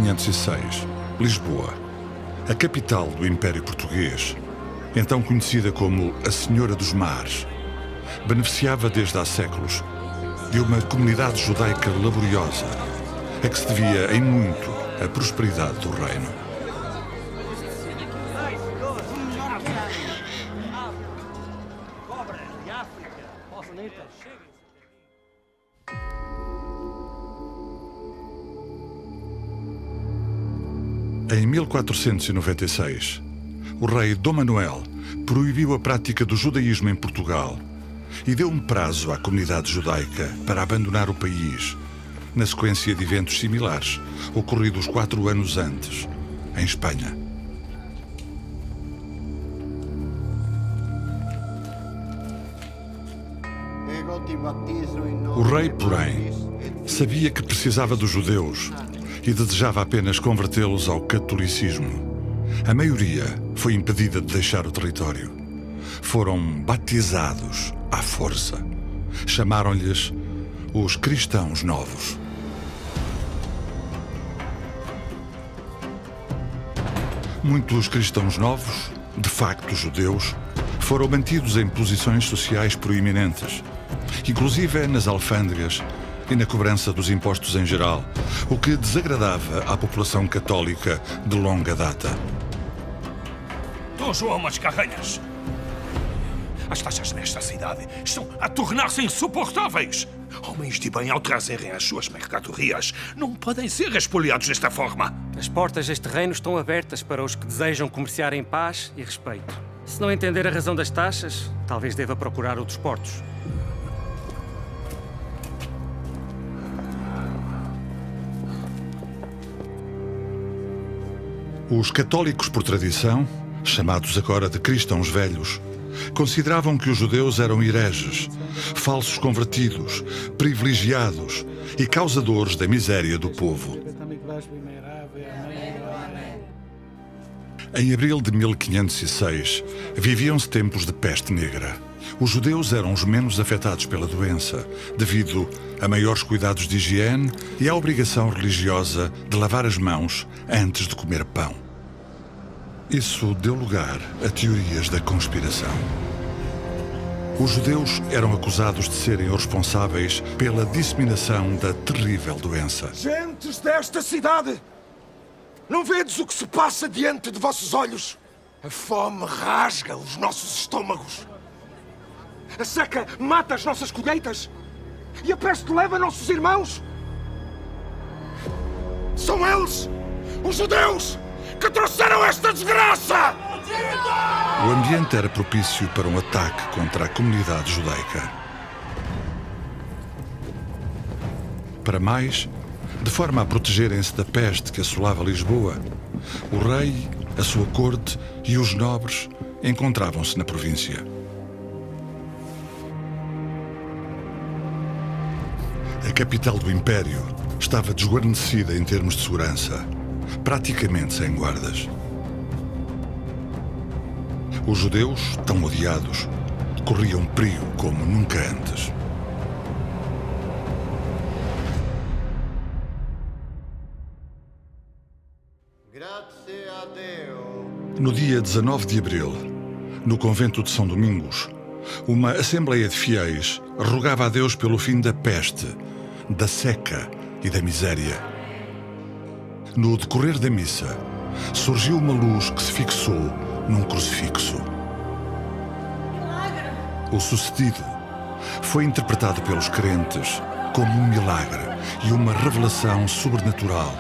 1506, Lisboa, a capital do Império Português, então conhecida como a Senhora dos Mares, beneficiava desde há séculos de uma comunidade judaica laboriosa, a que se devia em muito a prosperidade do reino. Em 1496, o rei Dom Manuel proibiu a prática do judaísmo em Portugal e deu um prazo à comunidade judaica para abandonar o país, na sequência de eventos similares ocorridos 4 anos antes, em Espanha. O rei, porém, sabia que precisava dos judeus e desejava apenas convertê-los ao catolicismo. A maioria foi impedida de deixar o território. Foram batizados à força. Chamaram-lhes os cristãos novos. Muitos cristãos novos, de facto judeus, foram mantidos em posições sociais proeminentes, inclusive nas alfândegas e na cobrança dos impostos em geral, o que desagradava à população católica de longa data. Dom João Mascarenhas, as taxas nesta cidade estão a tornar-se insuportáveis. Homens de bem, ao trazerem as suas mercadorias, não podem ser expoliados desta forma. As portas deste reino estão abertas para os que desejam comerciar em paz e respeito. Se não entender a razão das taxas, talvez deva procurar outros portos. Os católicos por tradição, chamados agora de cristãos velhos, consideravam que os judeus eram hereges, falsos convertidos, privilegiados e causadores da miséria do povo. Em abril de 1506, viviam-se tempos de peste negra. Os judeus eram os menos afetados pela doença, devido a maiores cuidados de higiene e à obrigação religiosa de lavar as mãos antes de comer pão. Isso deu lugar a teorias da conspiração. Os judeus eram acusados de serem os responsáveis pela disseminação da terrível doença. Gentes desta cidade, não vedes o que se passa diante de vossos olhos? A fome rasga os nossos estômagos. A seca mata as nossas colheitas. E a peste leva nossos irmãos. São eles, os judeus, que trouxeram esta desgraça! O ambiente era propício para um ataque contra a comunidade judaica. Para mais, de forma a protegerem-se da peste que assolava Lisboa, o rei, a sua corte e os nobres encontravam-se na província. A capital do Império estava desguarnecida em termos de segurança, praticamente sem guardas. Os judeus, tão odiados, corriam perigo como nunca antes. No dia 19 de abril, no convento de São Domingos, uma assembleia de fiéis rogava a Deus pelo fim da peste, da seca e da miséria. No decorrer da missa, surgiu uma luz que se fixou num crucifixo. O sucedido foi interpretado pelos crentes como um milagre e uma revelação sobrenatural,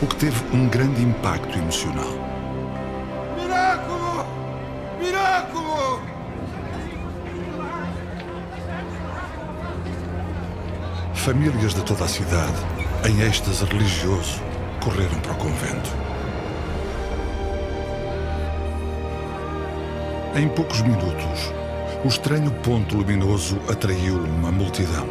o que teve um grande impacto emocional. Miraculo! Miraculo! Famílias de toda a cidade, em êxtase religioso, correram para o convento. Em poucos minutos, o estranho ponto luminoso atraiu uma multidão.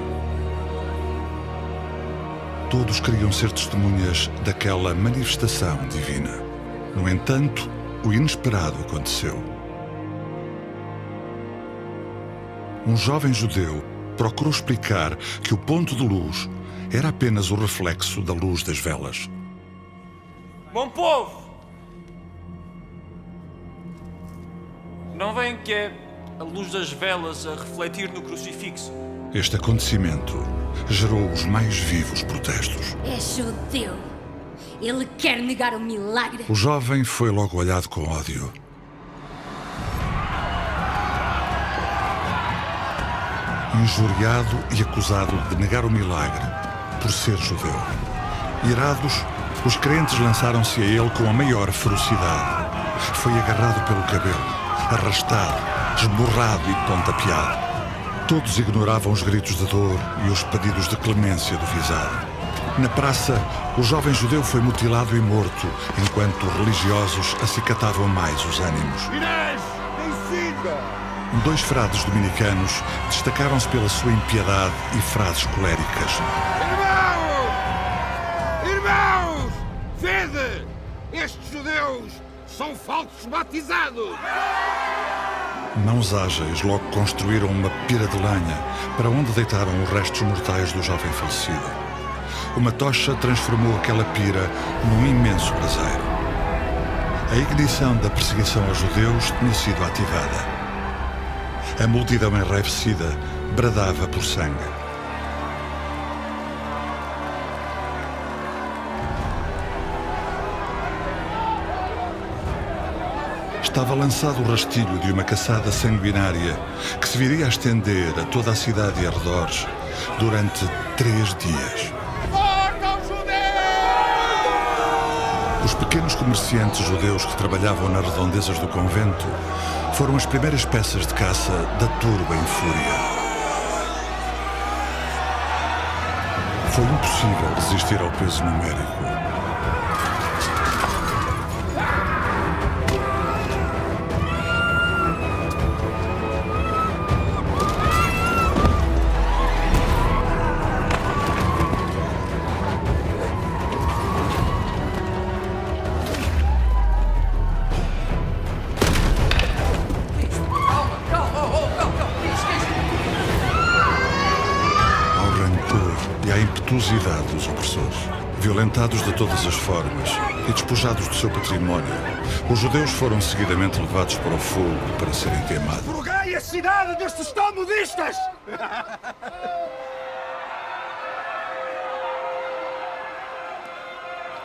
Todos queriam ser testemunhas daquela manifestação divina. No entanto, o inesperado aconteceu. Um jovem judeu procurou explicar que o ponto de luz era apenas o reflexo da luz das velas. Bom povo! Não veem que é a luz das velas a refletir no crucifixo? Este acontecimento gerou os mais vivos protestos. É judeu. Ele quer negar o milagre. O jovem foi logo olhado com ódio. Injuriado e acusado de negar o milagre por ser judeu. Irados, os crentes lançaram-se a ele com a maior ferocidade. Foi agarrado pelo cabelo, arrastado, esmurrado e pontapeado. Todos ignoravam os gritos de dor e os pedidos de clemência do visado. Na praça, o jovem judeu foi mutilado e morto, enquanto religiosos acicatavam mais os ânimos. Inês, ensina! 2 frades dominicanos destacaram-se pela sua impiedade e frases coléricas. Irmãos! Irmãos! Vede! Estes judeus são falsos batizados! Mãos ágeis logo construíram uma pira de lenha para onde deitaram os restos mortais do jovem falecido. Uma tocha transformou aquela pira num imenso braseiro. A ignição da perseguição aos judeus tinha sido ativada. A multidão enraivecida bradava por sangue. Estava lançado o rastilho de uma caçada sanguinária que se viria a estender a toda a cidade e arredores durante 3 dias. Os pequenos comerciantes judeus que trabalhavam nas redondezas do convento foram as primeiras peças de caça da turba em fúria. Foi impossível resistir ao peso numérico. Impetuosidade dos opressores. Violentados de todas as formas e despojados do seu património, os judeus foram seguidamente levados para o fogo para serem queimados. Purgai a cidade destes talmudistas!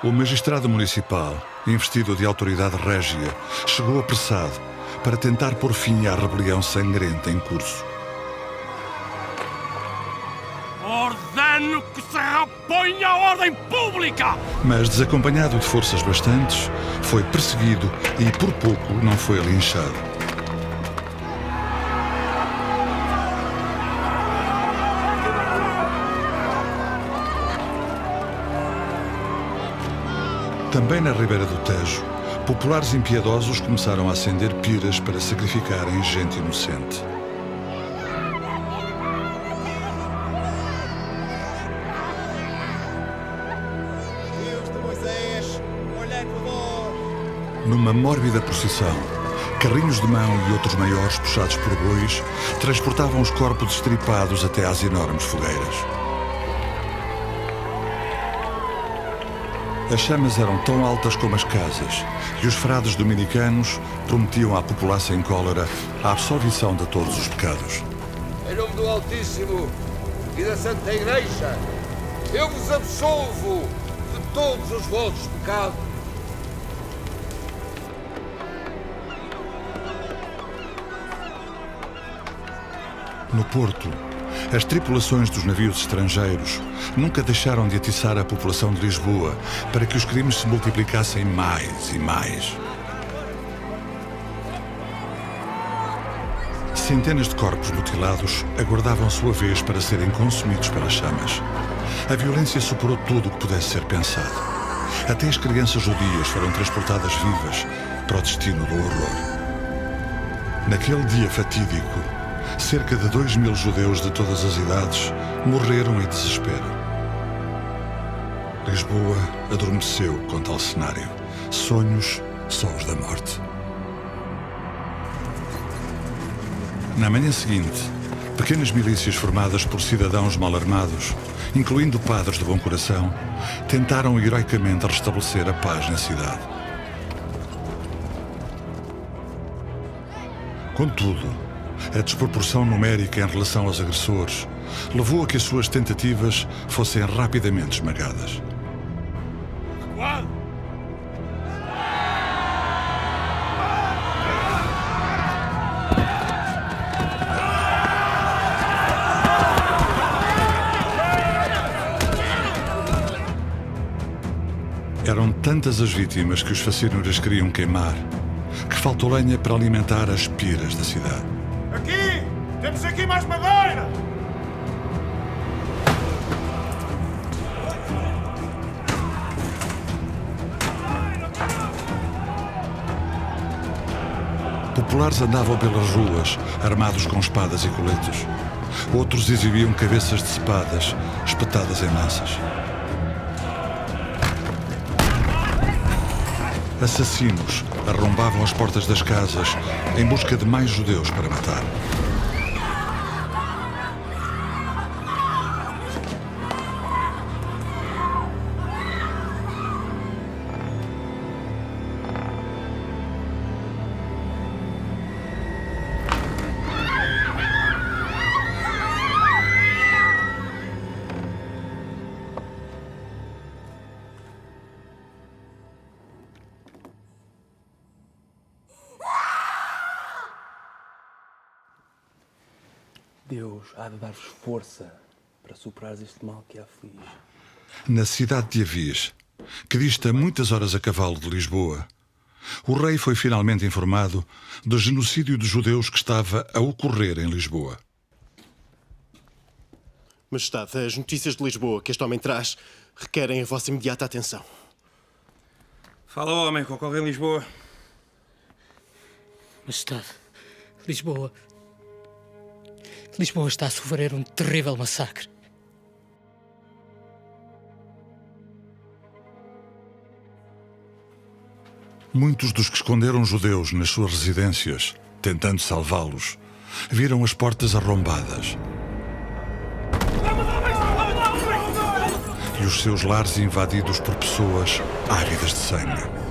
O magistrado municipal, investido de autoridade régia, chegou apressado para tentar pôr fim à rebelião sangrenta em curso. Ordeno que se reponha a ordem pública! Mas, desacompanhado de forças bastantes, foi perseguido e, por pouco, não foi linchado. Também na ribeira do Tejo, populares impiedosos começaram a acender piras para sacrificarem gente inocente. Numa mórbida procissão, carrinhos de mão e outros maiores puxados por bois transportavam os corpos destripados até às enormes fogueiras. As chamas eram tão altas como as casas e os frades dominicanos prometiam à população em cólera a absolvição de todos os pecados. Em nome do Altíssimo e da Santa Igreja, eu vos absolvo de todos os vossos pecados. No Porto, as tripulações dos navios estrangeiros nunca deixaram de atiçar a população de Lisboa para que os crimes se multiplicassem mais e mais. Centenas de corpos mutilados aguardavam sua vez para serem consumidos pelas chamas. A violência superou tudo o que pudesse ser pensado. Até as crianças judias foram transportadas vivas para o destino do horror. Naquele dia fatídico, cerca de 2.000 judeus de todas as idades morreram em desespero. Lisboa adormeceu com tal cenário. Sonhos só os da morte. Na manhã seguinte, Pequenas milícias formadas por cidadãos mal armados, incluindo padres de bom coração, tentaram heroicamente restabelecer a paz na cidade. Contudo, a desproporção numérica em relação aos agressores levou a que as suas tentativas fossem rapidamente esmagadas. Eram tantas as vítimas que os facínoras queriam queimar que faltou lenha para alimentar as piras da cidade. Aqui! Temos aqui mais madeira! Populares andavam pelas ruas, armados com espadas e coletes. Outros exibiam cabeças decepadas, espetadas em lanças. Assassinos arrombavam as portas das casas em busca de mais judeus para matar. Deus há de dar-vos força para superares este mal que a aflige. Na cidade de Avis, que dista muitas horas a cavalo de Lisboa, o rei foi finalmente informado do genocídio dos judeus que estava a ocorrer em Lisboa. Majestade, as notícias de Lisboa que este homem traz requerem a vossa imediata atenção. Fala, homem, que ocorre em Lisboa. Majestade, Lisboa está a sofrer um terrível massacre. Muitos dos que esconderam judeus nas suas residências, tentando salvá-los, viram as portas arrombadas e os seus lares invadidos por pessoas ávidas de sangue.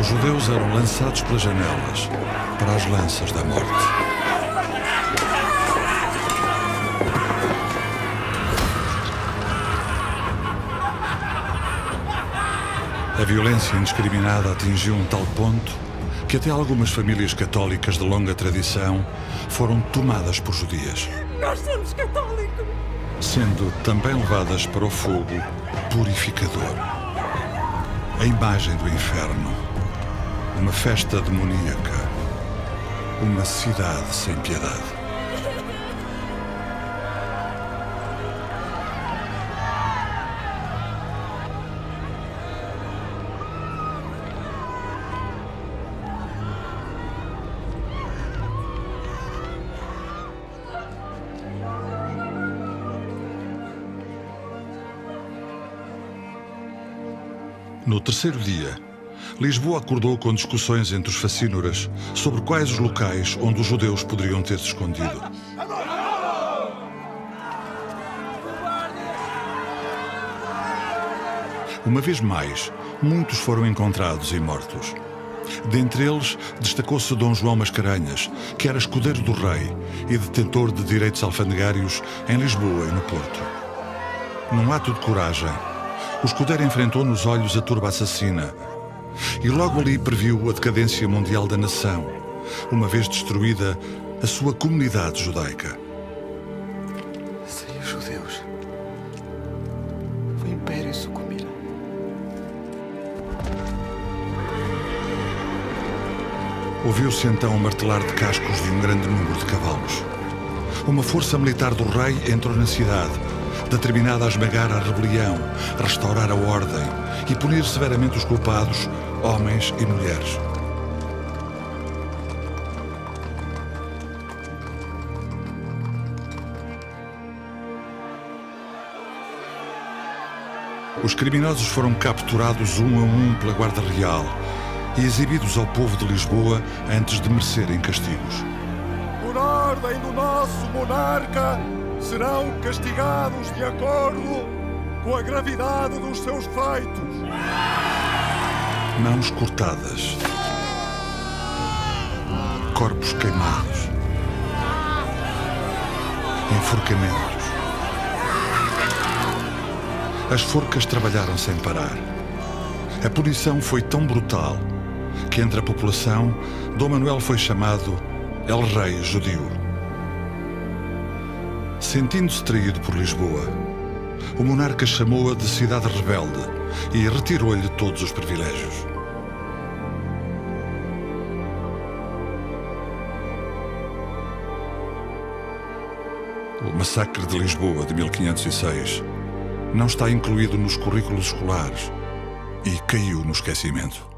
Os judeus eram lançados pelas janelas para as lanças da morte. A violência indiscriminada atingiu um tal ponto que até algumas famílias católicas de longa tradição foram tomadas por judias. Nós somos católicos! Sendo também levadas para o fogo purificador. A imagem do inferno. Uma festa demoníaca. Uma cidade sem piedade. No terceiro dia, Lisboa acordou com discussões entre os facínoras sobre quais os locais onde os judeus poderiam ter-se escondido. Uma vez mais, muitos foram encontrados e mortos. Dentre eles, destacou-se Dom João Mascarenhas, que era escudeiro do rei e detentor de direitos alfandegários em Lisboa e no Porto. Num ato de coragem, o escudeiro enfrentou nos olhos a turba assassina e logo ali previu a decadência mundial da nação, uma vez destruída a sua comunidade judaica. Sem os judeus, o Império sucumbirá. Ouviu-se então o martelar de cascos de um grande número de cavalos. Uma força militar do rei entrou na cidade, determinada a esmagar a rebelião, restaurar a ordem e punir severamente os culpados, homens e mulheres. Os criminosos foram capturados um a um pela Guarda Real e exibidos ao povo de Lisboa antes de merecerem castigos. Por ordem do nosso monarca, serão castigados de acordo com a gravidade dos seus feitos. Mãos cortadas, corpos queimados, enforcamentos. As forcas trabalharam sem parar. A punição foi tão brutal que entre a população, Dom Manuel foi chamado El Rei Judeu. Sentindo-se traído por Lisboa, o monarca chamou-a de cidade rebelde e retirou-lhe todos os privilégios. O massacre de Lisboa de 1506 não está incluído nos currículos escolares e caiu no esquecimento.